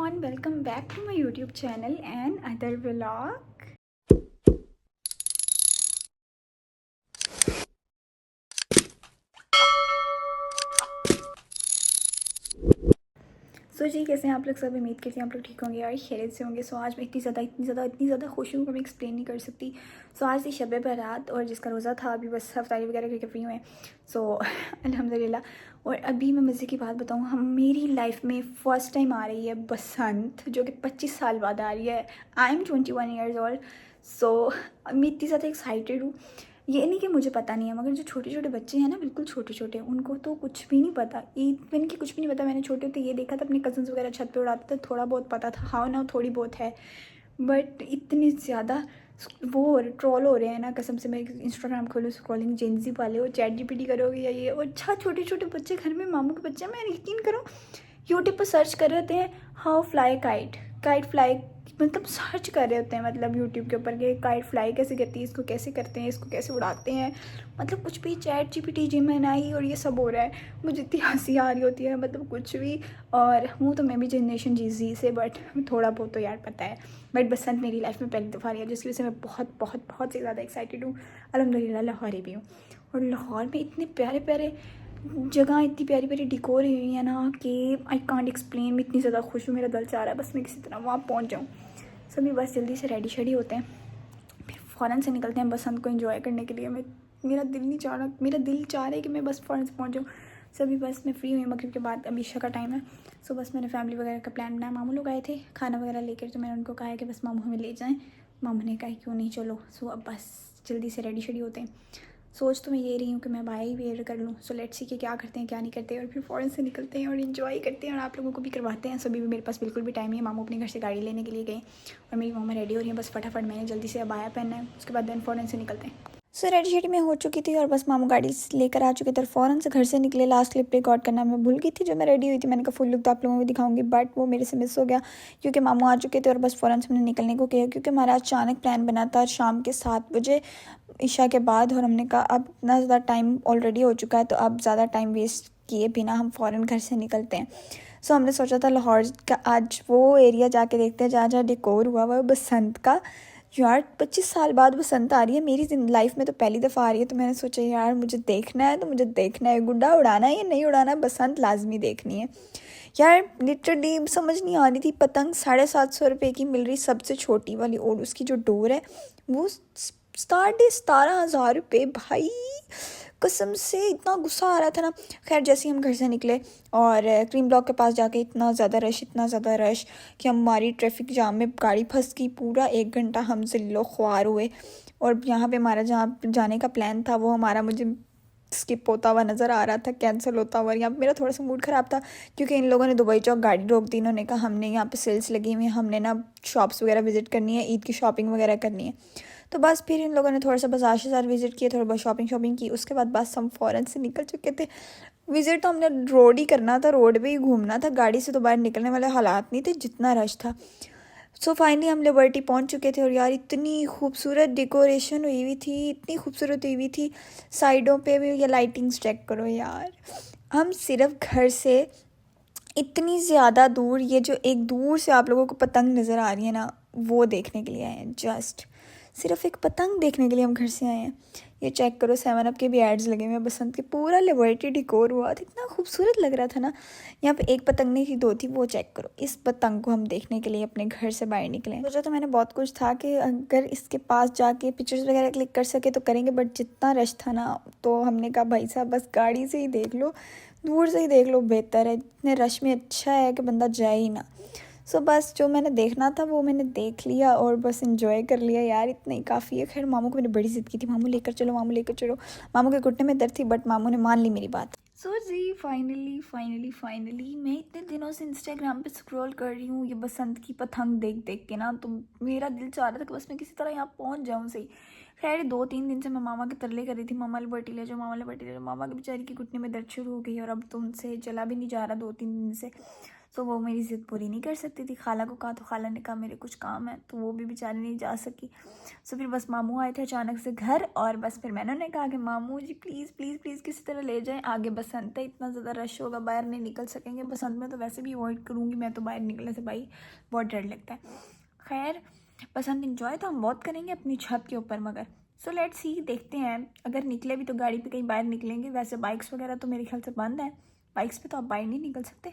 everyone, welcome back to my YouTube channel and other vlog. सो जी, कैसे हैं आप लोग सब? उम्मीद करती हैं आप लोग ठीक होंगे और खैरियत से होंगे। सो आज मैं इतनी ज़्यादा खुश हूँ कि मैं एक्सप्लेन नहीं कर सकती। सो आज थी शब बारात और जिसका रोज़ा था, अभी बस अफ्तारी वगैरह करके फ्री हुए। सो अल्हम्दुलिल्लाह। और अभी मैं मज़े की बात बताऊँ, हम मेरी लाइफ में फ़र्स्ट टाइम आ रही है बसंत, जो कि 25 साल बाद आ रही है। I am 21 years old. So मैं इतनी ज़्यादा एक्साइटेड हूँ। ये नहीं कि मुझे पता नहीं है, मगर जो छोटे छोटे बच्चे हैं ना, बिल्कुल छोटे छोटे, उनको तो कुछ भी नहीं पता। इवन कि कुछ भी नहीं पता। मैंने छोटे होते ये देखा था, अपने कज़न्स वगैरह छत पे उड़ाते थे, थोड़ा बहुत पता था, हाँ ना थोड़ी बहुत है। बट इतनी ज़्यादा वो ट्रोल हो रहे हैं ना, कसम से। मैं इंस्टाग्राम खोलूँ, स्क्रॉलिंग जेंजी वाले हो, चैट जीपीटी करोगे या ये, और अच्छा छोटे छोटे बच्चे घर में, मामू के बच्चे, मैं यकीन करो यूट्यूब पर सर्च कर रहे होते हैं how fly kite, kite fly, मतलब सर्च कर रहे होते हैं, मतलब यूट्यूब के ऊपर कि काइट फ्लाई कैसे करती है, इसको कैसे करते हैं, इसको कैसे उड़ाते हैं, मतलब कुछ भी। चैट जीपीटी, जेमिनी और ये सब हो रहा है। मुझे इतनी हंसी आ रही होती है, मतलब कुछ भी। और हूँ तो मैं भी जनरेशन जी से, बट थोड़ा बहुत तो यार पता है। बट बसंत मेरी लाइफ में पहली दफ़ा आ रही है, जिसकी वजह से मैं बहुत बहुत बहुत ही ज़्यादा एक्साइटेड हूँ। अल्हम्दुलिल्लाह लाहौरी भी हूँ, और लाहौर में इतने प्यारे प्यारे जगह, इतनी प्यारी प्यारी डिकोर हुई है ना कि आई कांट एक्सप्लेन। मैं इतनी ज़्यादा खुश हूँ, मेरा दिल चाह रहा है बस मैं किसी तरह वहाँ पहुँच जाऊँ। सभी बस जल्दी से रेडी शेडी होते हैं, फिर फ़ौरन से निकलते हैं बसंत को एंजॉय करने के लिए। मेरा दिल नहीं चाह रहा, मेरा दिल चाह रहा है कि मैं बस फ़ौरन से पहुँच जाऊँ। सभी बस मैं फ्री हुई मगरिब के बाद, अभी इशा का टाइम है। सो बस मैंने फैमिली वगैरह का प्लान बनाया। मामू लोग आए थे खाना वगैरह लेकर, तो मैंने उनको कहा है कि बस मामू हमें ले जाएँ। मामू ने कहा क्यों नहीं, चलो। सो अब बस जल्दी से रेडी शेडी होते हैं। सोच तो मैं ये रही हूँ कि मैं बाय वेयर कर लूँ। सो लेट्स सी कि क्या करते हैं क्या नहीं करते, और फिर फ़ौरन से निकलते हैं और इन्जॉय करते हैं, और आप लोगों को भी करवाते हैं। सभी भी, मेरे पास बिल्कुल भी टाइम नहीं है। मामू अपने घर से गाड़ी लेने के लिए गए और मेरी मम्मा रेडी हो रही है। बस फटाफट मैंने जल्दी से अबाया पहनना है, उसके बाद देन फ़ौरन से निकलते हैं। सो रेडी शेडी में हो चुकी थी और बस मामू गाड़ी लेकर आ चुके थे, और फ़ौरन से घर से निकले। लास्ट क्लिप रिकॉर्ड करना मैं भूल गई थी जो मैं रेडी हुई थी। मैंने कहा फुल लुक तो आप लोगों को दिखाऊंगी, बट वो मेरे से मिस हो गया क्योंकि मामू आ चुके थे, और बस फ़ौरन से हमने निकलने को किया क्योंकि हमारा अचानक प्लान बना था शाम के 7 बजे ईशा के बाद। और हमने कहा अब इतना ज़्यादा टाइम ऑलरेडी हो चुका है, तो अब ज़्यादा टाइम वेस्ट किए बिना हम फ़ौरन घर से निकलते हैं। सो हमने सोचा था लाहौर का आज वो एरिया जाके देखते हैं जहाँ जहाँ डेकोर हुआ हुआ है बसंत का। यार 25 साल बाद बसंत आ रही है, मेरी लाइफ में तो पहली दफ़ा आ रही है। तो मैंने सोचा यार मुझे देखना है, तो मुझे देखना है, गुड्डा उड़ाना है या नहीं उड़ाना, बसंत लाजमी देखनी है। यार लिटरली समझ नहीं आ रही थी। पतंग 750 रुपये की मिल रही, सबसे छोटी वाली, और उसकी जो डोर है वो 17,500 भाई। कसम से इतना गुस्सा आ रहा था ना। खैर जैसे ही हम घर से निकले और क्रीम ब्लॉक के पास जाके, इतना ज़्यादा रश कि हमारी ट्रैफिक जाम में गाड़ी फंस गई। पूरा 1 घंटा हम जिल्लो ख्वार हुए। और यहाँ पे हमारा जहाँ जाने का प्लान था वो हमारा मुझे स्किप होता हुआ नज़र आ रहा था, कैंसिल होता हुआ। यहाँ पे मेरा थोड़ा सा मूड ख़राब था क्योंकि इन लोगों ने दुबई चौक गाड़ी रोक दी। इन्होंने कहा हमने यहाँ पे सेल्स लगी हुई हैं, हमने ना शॉप्स वगैरह विज़िट करनी है, ईद की शॉपिंग वगैरह करनी है। तो बस फिर इन लोगों ने थोड़ा सा बाजार शजार विज़िट किए, थोड़ा बहुत शॉपिंग की। उसके बाद बस हम फ़ौरन से निकल चुके थे। विज़िट तो हमने रोड ही करना था, रोड पे ही घूमना था, गाड़ी से तो बाहर निकलने वाले हालात नहीं थे, जितना रश था। सो फाइनली हम लिबर्टी पहुंच चुके थे। और यार इतनी खूबसूरत डेकोरेशन हुई हुई थी, इतनी खूबसूरत हुई हुई थी। साइडों पे भी ये लाइटिंग्स चेक करो यार। हम सिर्फ घर से इतनी ज़्यादा दूर, ये जो एक दूर से आप लोगों को पतंग नज़र आ रही है ना, वो देखने के लिए आए हैं। जस्ट सिर्फ एक पतंग देखने के लिए हम घर से आए हैं। ये चेक करो, 7 अप के भी एड्स लगे हुए हैं बसंत के, पूरा लिबर्टी डिकोर हुआ था, इतना खूबसूरत लग रहा था ना। यहाँ पे एक पतंग नहीं थी, 2 थी। वो चेक करो, इस पतंग को हम देखने के लिए अपने घर से बाहर निकले। सोचा तो मैंने बहुत कुछ था कि अगर इसके पास जाके पिक्चर्स वगैरह क्लिक कर सके तो करेंगे, बट जितना रश था ना, तो हमने कहा भाई साहब बस गाड़ी से ही देख लो, दूर से ही देख लो, बेहतर है। इतने रश में अच्छा है कि बंदा जाए ही ना। सो बस जो मैंने देखना था वो मैंने देख लिया और बस एंजॉय कर लिया यार, इतना ही काफ़ी है। खैर मामू को मैंने बड़ी ज़िद की थी, मामू लेकर चलो, मामू लेकर चलो। मामू के घुटने में दर्द थी, बट मामू ने मान ली मेरी बात। सो जी फाइनली मैं इतने दिनों से इंस्टाग्राम पे स्क्रॉल कर रही हूँ ये बसंत की पतंग देख देख के ना, तो मेरा दिल चाह रहा था कि बस मैं किसी तरह यहाँ पहुँच जाऊँ सही। खैर 2-3 दिन से मैं मामा के तरले कर रही थी, मामा लिबर्टी ले जाओ, मामा लिबर्टी ले जाओ। मामा की बेचारी की घुटने में दर्द शुरू हो गई और अब तो उनसे चला भी नहीं जा रहा 2-3 दिन से। सो वो मेरी ज़िद पूरी नहीं कर सकती थी। खाला को कहा तो खाला ने कहा मेरे कुछ काम है, तो वो भी बेचारी नहीं जा सकी। सो फिर बस मामू आए थे अचानक से घर, और बस फिर मैंने उन्हें कहा कि मामू जी प्लीज़ प्लीज़ प्लीज़ किसी तरह ले जाएं, आगे बसंत है, इतना ज़्यादा रश होगा, बाहर नहीं निकल सकेंगे। बसंत में तो वैसे भी अवॉइड करूँगी मैं, तो बाहर निकलने से भाई बहुत डर लगता है। खैर बसंत इंजॉय तो हम बहुत करेंगे अपनी छत के ऊपर, मगर सो लेट्स सी, देखते हैं। अगर निकले भी तो गाड़ी पे कहीं बाहर निकलेंगे, वैसे बाइक्स वगैरह तो मेरे ख्याल से बंद है, बाइक्स पे तो आप बाहर नहीं निकल सकते,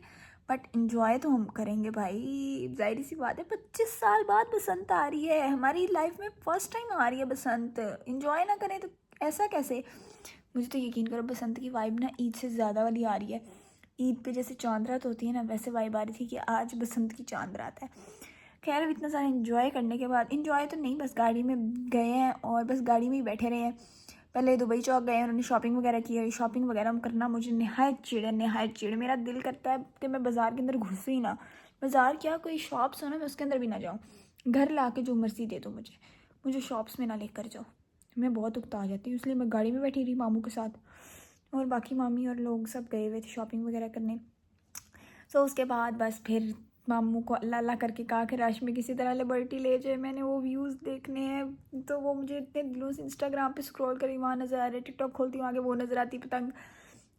बट इंजॉय तो हम करेंगे भाई। जाहिर सी बात है 25 साल बाद बसंत आ रही है, हमारी लाइफ में फर्स्ट टाइम आ रही है बसंत, इंजॉय ना करें तो ऐसा कैसे। मुझे तो यकीन करो बसंत की वाइब ना ईद से ज़्यादा वाली आ रही है। ईद पे जैसे चांद रात होती है ना, वैसे वाइब आ रही थी कि आज बसंत की चांद रात है। खैर इतना सारा इन्जॉय करने के बाद, इन्जॉय तो नहीं, बस गाड़ी में गए हैं और बस गाड़ी में ही बैठे रहे हैं। पहले दुबई चौक गए, उन्होंने शॉपिंग वगैरह की है। शॉपिंग वगैरह करना मुझे नहायत चिड़, मेरा दिल करता है कि मैं बाज़ार के अंदर घुस ही ना। बाज़ार क्या, कोई शॉप्स हो ना, मैं उसके अंदर भी ना जाऊँ, घर ला के जो मर्ज़ी दे दो मुझे शॉप्स में ना लेकर जाओ, मैं बहुत उकता आ जाती हूँ। इसलिए मैं गाड़ी में बैठी रही मामू के साथ, और बाकी मामी और लोग सब गए हुए थे शॉपिंग वगैरह करने। सो उसके बाद बस फिर मामू को अल्लाह अल्लाह करके कहा कि रश में किसी तरह लिबर्टी ले जाए, मैंने वो व्यूज़ देखने हैं। तो वो मुझे इतने दिनों से इंस्टाग्राम पे स्क्रॉल करी वहाँ नज़र आ रहे, टिकटॉक खोलती हूँ आगे वो नज़र आती पतंग,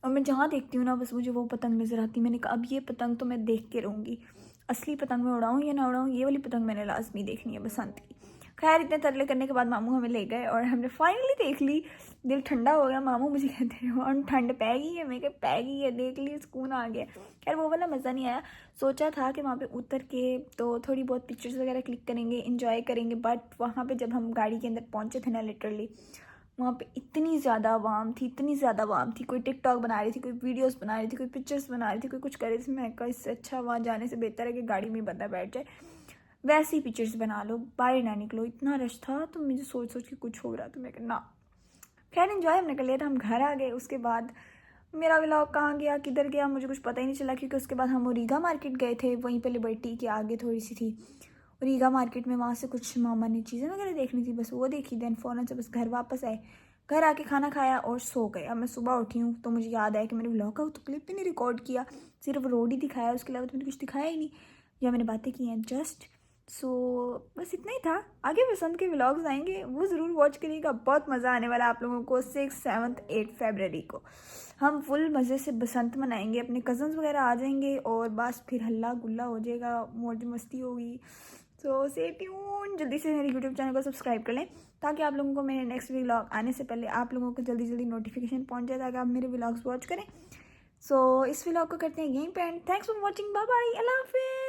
और मैं जहाँ देखती हूँ ना बस मुझे वो पतंग नज़र आती। मैंने कहा अब ये पतंग तो मैं देख के रहूँगी, असली पतंग मैं उड़ाऊँ या ना उड़ाऊँ, ये वाली पतंग मैंने लाजमी देखनी है बसंत की। खैर इतने तरले करने के बाद मामू हमें ले गए और हमने फाइनली देख ली। दिल ठंडा हो गया। मामू मुझे कहते हैं और ठंड पै गई है, मैं क्या पै गई है, देख ली, सुकून आ गया। खैर वो वाला मज़ा नहीं आया। सोचा था कि वहाँ पे उतर के तो थोड़ी बहुत पिक्चर्स वगैरह क्लिक करेंगे, इंजॉय करेंगे, बट वहाँ पे जब हम गाड़ी के अंदर पहुँचे थे ना, लिटरली वहाँ पे इतनी ज़्यादा आवाम थी, इतनी ज़्यादा आवाम थी। कोई टिकटॉक बना रही थी, कोई वीडियोस बना रही थी, कोई पिक्चर्स बना रही थी, कोई कुछ कर रही थी। मैं कहा इससे अच्छा वहाँ जाने से बेहतर है कि गाड़ी में बंदा बैठ जाए, वैसे ही पिक्चर्स बना लो, बाहर ना निकलो। इतना रश था तो मुझे सोच सोच के कुछ हो रहा था, मैं ना। खैर इन्जॉय हमने कर लिया था, हम घर आ गए। उसके बाद मेरा व्लॉग कहाँ गया किधर गया मुझे कुछ पता ही नहीं चला, क्योंकि उसके बाद हम रीगा मार्केट गए थे, वहीं पे लिबर्टी के आगे थोड़ी सी थी रीगा मार्केट में। वहाँ से कुछ मामा ने चीज़ें वगैरह देखनी थी, बस वो देखी, देन फ़ौरन से बस घर वापस आए। घर आके खाना खाया और सो गए। अब मैं सुबह उठी हूँ तो मुझे याद आया कि मैंने व्लॉग का तो क्लिप भी नहीं रिकॉर्ड किया, सिर्फ रोड ही दिखाया, उसके अलावा तो मैंने कुछ दिखाया ही नहीं, या मैंने बातें की हैं जस्ट। सो बस इतना ही था। आगे बसंत के व्लॉग्स आएंगे, वो ज़रूर वॉच करिएगा, बहुत मज़ा आने वाला है आप लोगों को। 6, 7, 8 फरवरी को हम फुल मज़े से बसंत मनाएंगे, अपने कज़न्स वगैरह आ जाएंगे और बस फिर हल्ला गुल्ला हो जाएगा, मौज मस्ती होगी। सो स्टे ट्यून, जल्दी से मेरे यूट्यूब चैनल को सब्सक्राइब कर लें ताकि आप लोगों को मेरे नेक्स्ट व्लॉग आने से पहले आप लोगों को जल्दी जल्दी नोटिफिकेशन पहुंच जाए, ताकि आप मेरे व्लॉग्स वॉच करें। सो इस व्लॉग को करते हैं यहीं पे end. Thanks for watching, bye bye, अल्लाह हाफिज़।